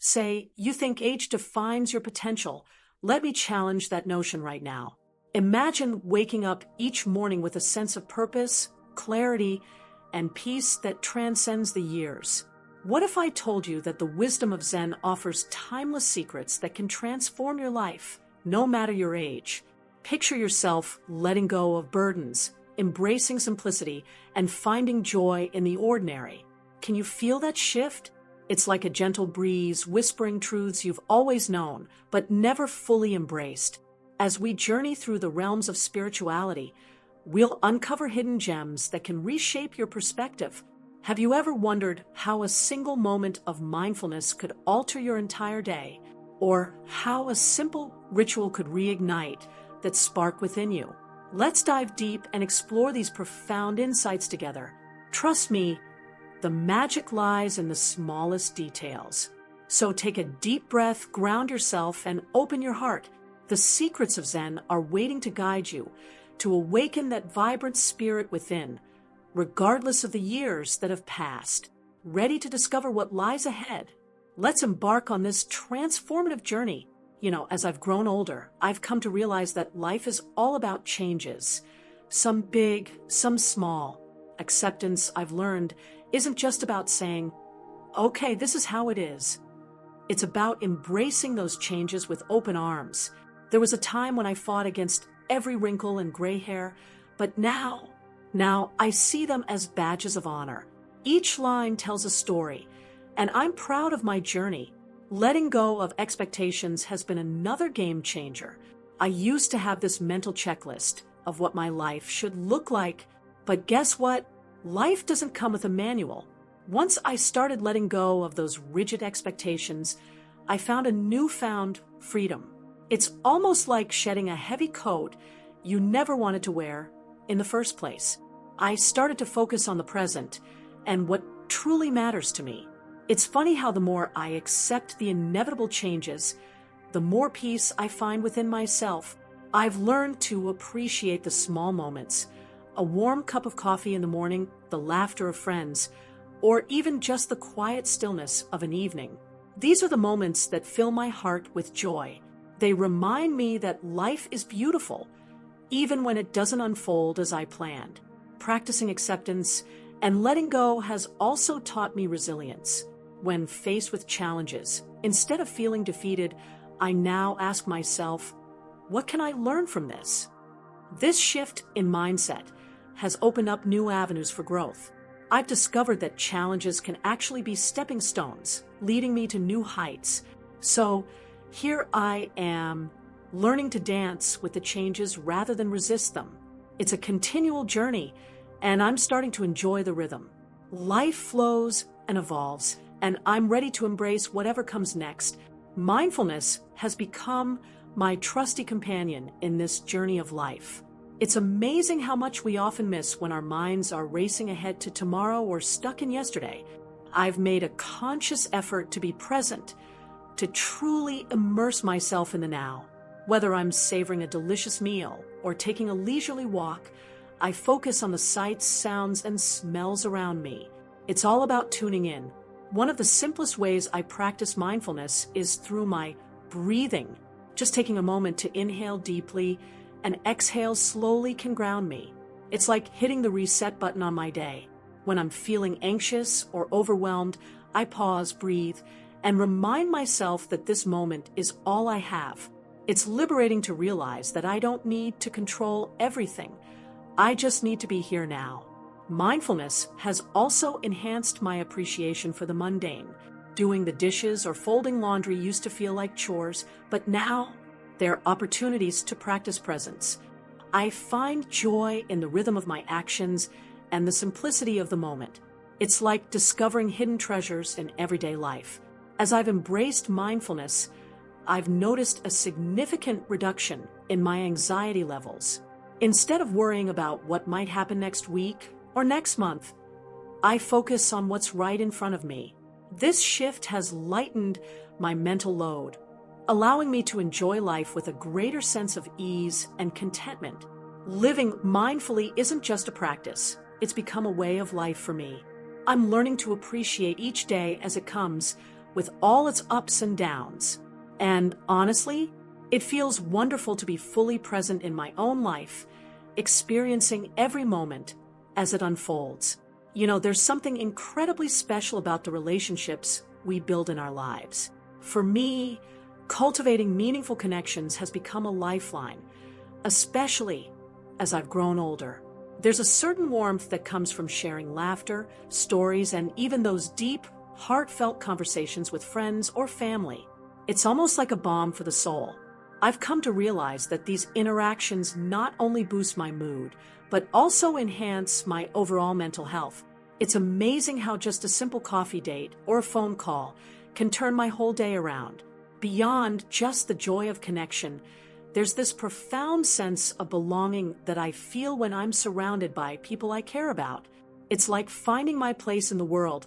Say, you think age defines your potential. Let me challenge that notion right now. Imagine waking up each morning with a sense of purpose, clarity, and peace that transcends the years. What if I told you that the wisdom of Zen offers timeless secrets that can transform your life, no matter your age? Picture yourself letting go of burdens, embracing simplicity, and finding joy in the ordinary. Can you feel that shift? It's like a gentle breeze whispering truths you've always known, but never fully embraced. As we journey through the realms of spirituality, we'll uncover hidden gems that can reshape your perspective. Have you ever wondered how a single moment of mindfulness could alter your entire day? Or how a simple ritual could reignite that spark within you? Let's dive deep and explore these profound insights together. Trust me, the magic lies in the smallest details. So take a deep breath, ground yourself, and open your heart. The secrets of Zen are waiting to guide you, to awaken that vibrant spirit within, regardless of the years that have passed. Ready to discover what lies ahead? Let's embark on this transformative journey. As I've grown older, I've come to realize that life is all about changes. Some big, some small. Acceptance, I've learned, isn't just about saying, okay, this is how it is. It's about embracing those changes with open arms. There was a time when I fought against every wrinkle and gray hair, but now I see them as badges of honor. Each line tells a story, and I'm proud of my journey. Letting go of expectations has been another game changer. I used to have this mental checklist of what my life should look like, but guess what? Life doesn't come with a manual. Once I started letting go of those rigid expectations, I found a newfound freedom. It's almost like shedding a heavy coat you never wanted to wear in the first place. I started to focus on the present and what truly matters to me. It's funny how the more I accept the inevitable changes, the more peace I find within myself. I've learned to appreciate the small moments, a warm cup of coffee in the morning, the laughter of friends, or even just the quiet stillness of an evening. These are the moments that fill my heart with joy. They remind me that life is beautiful, even when it doesn't unfold as I planned. Practicing acceptance and letting go has also taught me resilience. When faced with challenges, instead of feeling defeated, I now ask myself, what can I learn from this? This shift in mindset has opened up new avenues for growth. I've discovered that challenges can actually be stepping stones, leading me to new heights. So here I am, learning to dance with the changes rather than resist them. It's a continual journey, and I'm starting to enjoy the rhythm. Life flows and evolves, and I'm ready to embrace whatever comes next. Mindfulness has become my trusty companion in this journey of life. It's amazing how much we often miss when our minds are racing ahead to tomorrow or stuck in yesterday. I've made a conscious effort to be present, to truly immerse myself in the now. Whether I'm savoring a delicious meal or taking a leisurely walk, I focus on the sights, sounds, and smells around me. It's all about tuning in. One of the simplest ways I practice mindfulness is through my breathing. Just taking a moment to inhale deeply and exhale slowly can ground me. It's like hitting the reset button on my day. When I'm feeling anxious or overwhelmed, I pause, breathe, and remind myself that this moment is all I have. It's liberating to realize that I don't need to control everything. I just need to be here now. Mindfulness has also enhanced my appreciation for the mundane. Doing the dishes or folding laundry used to feel like chores, but now there are opportunities to practice presence. I find joy in the rhythm of my actions and the simplicity of the moment. It's like discovering hidden treasures in everyday life. As I've embraced mindfulness, I've noticed a significant reduction in my anxiety levels. Instead of worrying about what might happen next week or next month, I focus on what's right in front of me. This shift has lightened my mental load, allowing me to enjoy life with a greater sense of ease and contentment. Living mindfully isn't just a practice, it's become a way of life for me. I'm learning to appreciate each day as it comes, with all its ups and downs. And honestly, it feels wonderful to be fully present in my own life, experiencing every moment as it unfolds. There's something incredibly special about the relationships we build in our lives. For me, cultivating meaningful connections has become a lifeline, especially as I've grown older. There's a certain warmth that comes from sharing laughter, stories, and even those deep, heartfelt conversations with friends or family. It's almost like a balm for the soul. I've come to realize that these interactions not only boost my mood, but also enhance my overall mental health. It's amazing how just a simple coffee date or a phone call can turn my whole day around. Beyond just the joy of connection, there's this profound sense of belonging that I feel when I'm surrounded by people I care about. It's like finding my place in the world,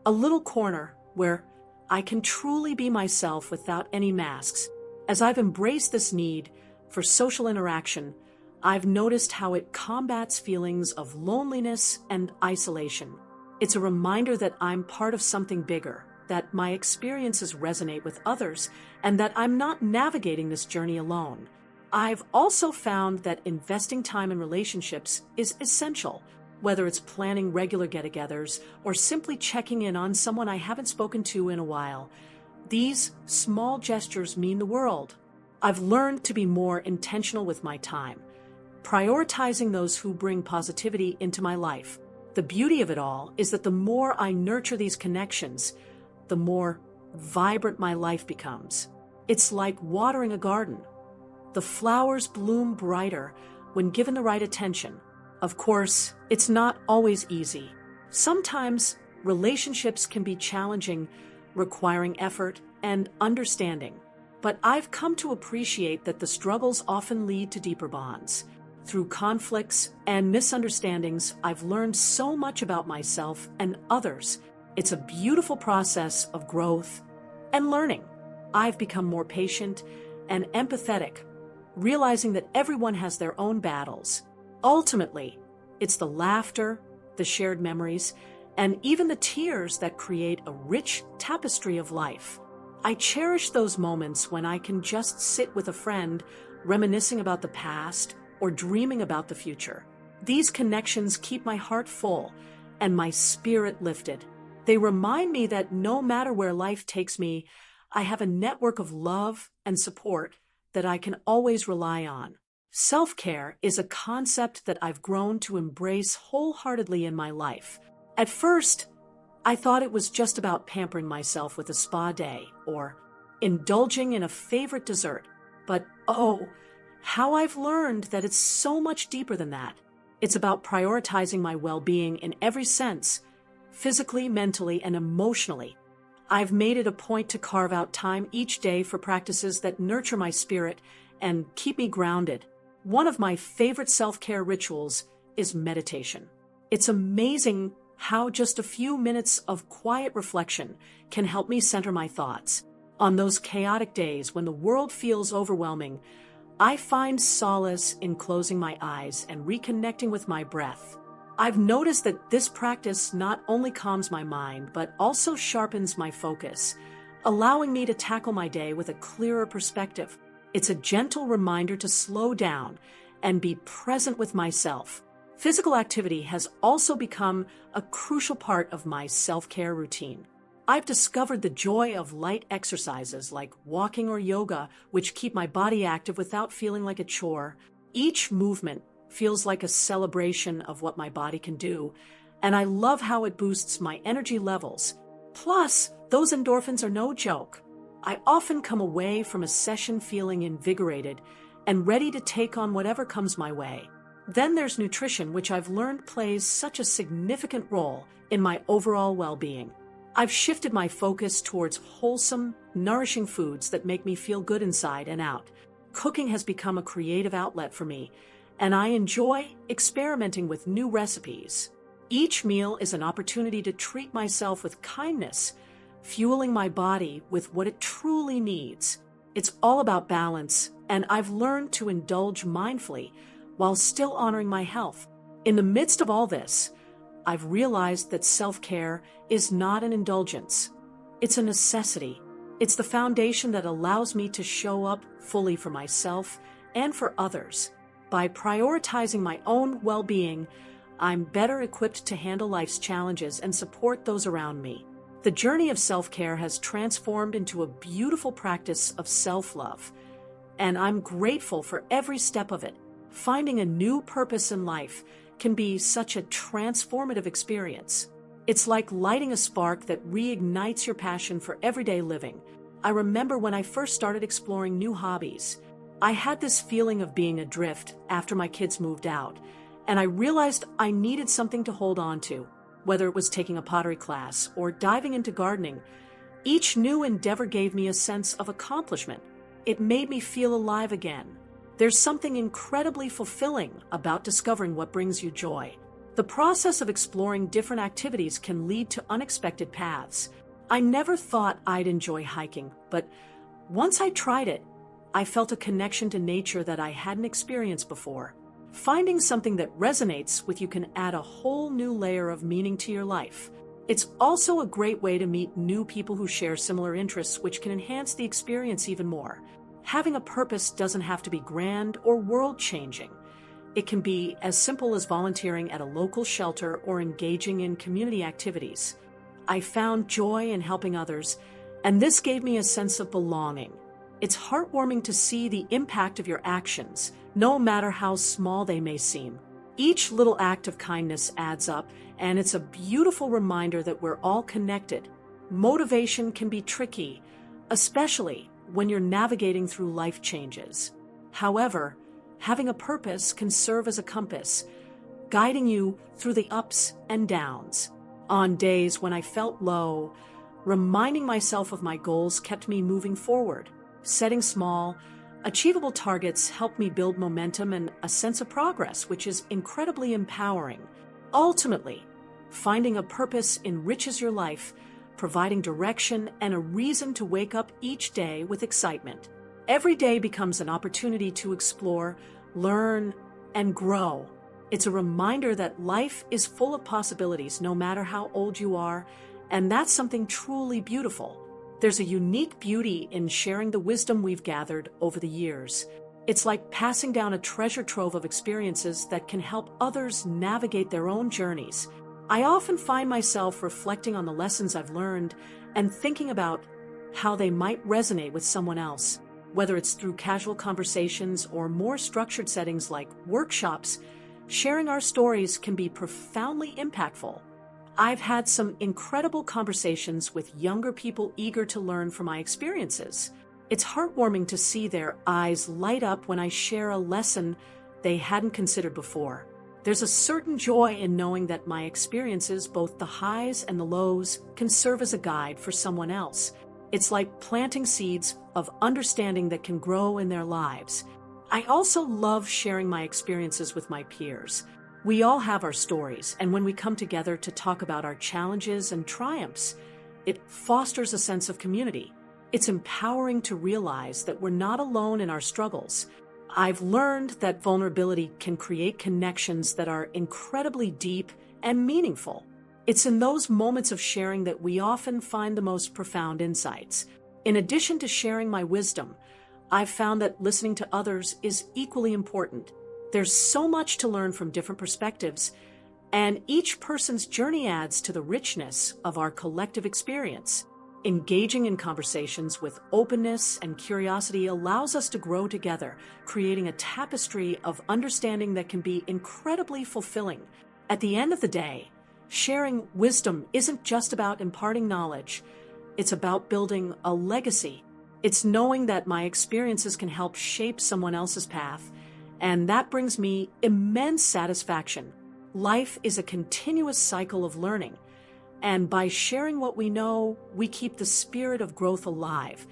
a little corner where I can truly be myself without any masks. As I've embraced this need for social interaction, I've noticed how it combats feelings of loneliness and isolation. It's a reminder that I'm part of something bigger, that my experiences resonate with others, and that I'm not navigating this journey alone. I've also found that investing time in relationships is essential, whether it's planning regular get-togethers or simply checking in on someone I haven't spoken to in a while. These small gestures mean the world. I've learned to be more intentional with my time, prioritizing those who bring positivity into my life. The beauty of it all is that the more I nurture these connections, the more vibrant my life becomes. It's like watering a garden. The flowers bloom brighter when given the right attention. Of course, it's not always easy. Sometimes relationships can be challenging, requiring effort and understanding. But I've come to appreciate that the struggles often lead to deeper bonds. Through conflicts and misunderstandings, I've learned so much about myself and others. It's a beautiful process of growth and learning. I've become more patient and empathetic, realizing that everyone has their own battles. Ultimately, it's the laughter, the shared memories, and even the tears that create a rich tapestry of life. I cherish those moments when I can just sit with a friend, reminiscing about the past or dreaming about the future. These connections keep my heart full and my spirit lifted. They remind me that no matter where life takes me, I have a network of love and support that I can always rely on. Self-care is a concept that I've grown to embrace wholeheartedly in my life. At first, I thought it was just about pampering myself with a spa day or indulging in a favorite dessert. But oh, how I've learned that it's so much deeper than that. It's about prioritizing my well-being in every sense, physically, mentally, and emotionally. I've made it a point to carve out time each day for practices that nurture my spirit and keep me grounded. One of my favorite self-care rituals is meditation. It's amazing how just a few minutes of quiet reflection can help me center my thoughts. On those chaotic days when the world feels overwhelming, I find solace in closing my eyes and reconnecting with my breath. I've noticed that this practice not only calms my mind, but also sharpens my focus, allowing me to tackle my day with a clearer perspective. It's a gentle reminder to slow down and be present with myself. Physical activity has also become a crucial part of my self-care routine. I've discovered the joy of light exercises like walking or yoga, which keep my body active without feeling like a chore. Each movement feels like a celebration of what my body can do, and I love how it boosts my energy levels. Plus, those endorphins are no joke. I often come away from a session feeling invigorated and ready to take on whatever comes my way. Then there's nutrition, which I've learned plays such a significant role in my overall well-being. I've shifted my focus towards wholesome, nourishing foods that make me feel good inside and out. Cooking has become a creative outlet for me, and I enjoy experimenting with new recipes. Each meal is an opportunity to treat myself with kindness, fueling my body with what it truly needs. It's all about balance, and I've learned to indulge mindfully while still honoring my health. In the midst of all this, I've realized that self-care is not an indulgence. It's a necessity. It's the foundation that allows me to show up fully for myself and for others. By prioritizing my own well-being, I'm better equipped to handle life's challenges and support those around me. The journey of self-care has transformed into a beautiful practice of self-love, and I'm grateful for every step of it. Finding a new purpose in life can be such a transformative experience. It's like lighting a spark that reignites your passion for everyday living. I remember when I first started exploring new hobbies. I had this feeling of being adrift after my kids moved out, and I realized I needed something to hold on to, whether it was taking a pottery class or diving into gardening. Each new endeavor gave me a sense of accomplishment. It made me feel alive again. There's something incredibly fulfilling about discovering what brings you joy. The process of exploring different activities can lead to unexpected paths. I never thought I'd enjoy hiking, but once I tried it, I felt a connection to nature that I hadn't experienced before. Finding something that resonates with you can add a whole new layer of meaning to your life. It's also a great way to meet new people who share similar interests, which can enhance the experience even more. Having a purpose doesn't have to be grand or world-changing. It can be as simple as volunteering at a local shelter or engaging in community activities. I found joy in helping others, and this gave me a sense of belonging. It's heartwarming to see the impact of your actions, no matter how small they may seem. Each little act of kindness adds up, and it's a beautiful reminder that we're all connected. Motivation can be tricky, especially when you're navigating through life changes. However, having a purpose can serve as a compass, guiding you through the ups and downs. On days when I felt low, reminding myself of my goals kept me moving forward. Setting small, achievable targets helped me build momentum and a sense of progress, which is incredibly empowering. Ultimately, finding a purpose enriches your life, providing direction and a reason to wake up each day with excitement. Every day becomes an opportunity to explore, learn, and grow. It's a reminder that life is full of possibilities no matter how old you are, and that's something truly beautiful. There's a unique beauty in sharing the wisdom we've gathered over the years. It's like passing down a treasure trove of experiences that can help others navigate their own journeys. I often find myself reflecting on the lessons I've learned and thinking about how they might resonate with someone else. Whether it's through casual conversations or more structured settings like workshops, sharing our stories can be profoundly impactful. I've had some incredible conversations with younger people eager to learn from my experiences. It's heartwarming to see their eyes light up when I share a lesson they hadn't considered before. There's a certain joy in knowing that my experiences, both the highs and the lows, can serve as a guide for someone else. It's like planting seeds of understanding that can grow in their lives. I also love sharing my experiences with my peers. We all have our stories, and when we come together to talk about our challenges and triumphs, it fosters a sense of community. It's empowering to realize that we're not alone in our struggles. I've learned that vulnerability can create connections that are incredibly deep and meaningful. It's in those moments of sharing that we often find the most profound insights. In addition to sharing my wisdom, I've found that listening to others is equally important. There's so much to learn from different perspectives, and each person's journey adds to the richness of our collective experience. Engaging in conversations with openness and curiosity allows us to grow together, creating a tapestry of understanding that can be incredibly fulfilling. At the end of the day, sharing wisdom isn't just about imparting knowledge. It's about building a legacy. It's knowing that my experiences can help shape someone else's path, and that brings me immense satisfaction. Life is a continuous cycle of learning, and by sharing what we know, we keep the spirit of growth alive,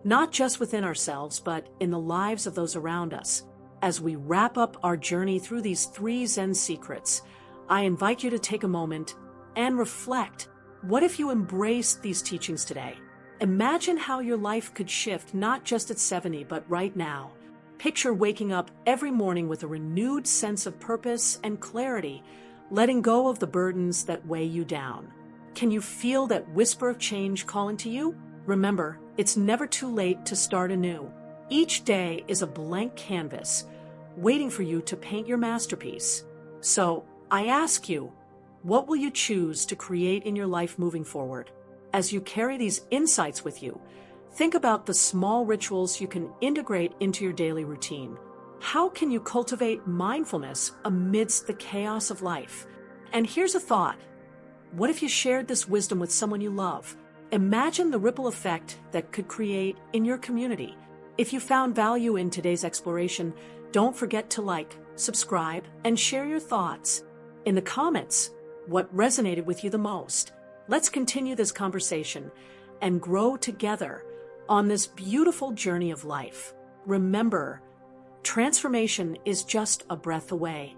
not just within ourselves, but in the lives of those around us. As we wrap up our journey through these 3 Zen secrets, I invite you to take a moment and reflect. What if you embraced these teachings today? Imagine how your life could shift, not just at 70, but right now. Picture waking up every morning with a renewed sense of purpose and clarity, letting go of the burdens that weigh you down. Can you feel that whisper of change calling to you? Remember, it's never too late to start anew. Each day is a blank canvas, waiting for you to paint your masterpiece. So, I ask you, what will you choose to create in your life moving forward? As you carry these insights with you, think about the small rituals you can integrate into your daily routine. How can you cultivate mindfulness amidst the chaos of life? And here's a thought. What if you shared this wisdom with someone you love? Imagine the ripple effect that could create in your community. If you found value in today's exploration, don't forget to like, subscribe, and share your thoughts. In the comments, what resonated with you the most? Let's continue this conversation and grow together on this beautiful journey of life. Remember, transformation is just a breath away.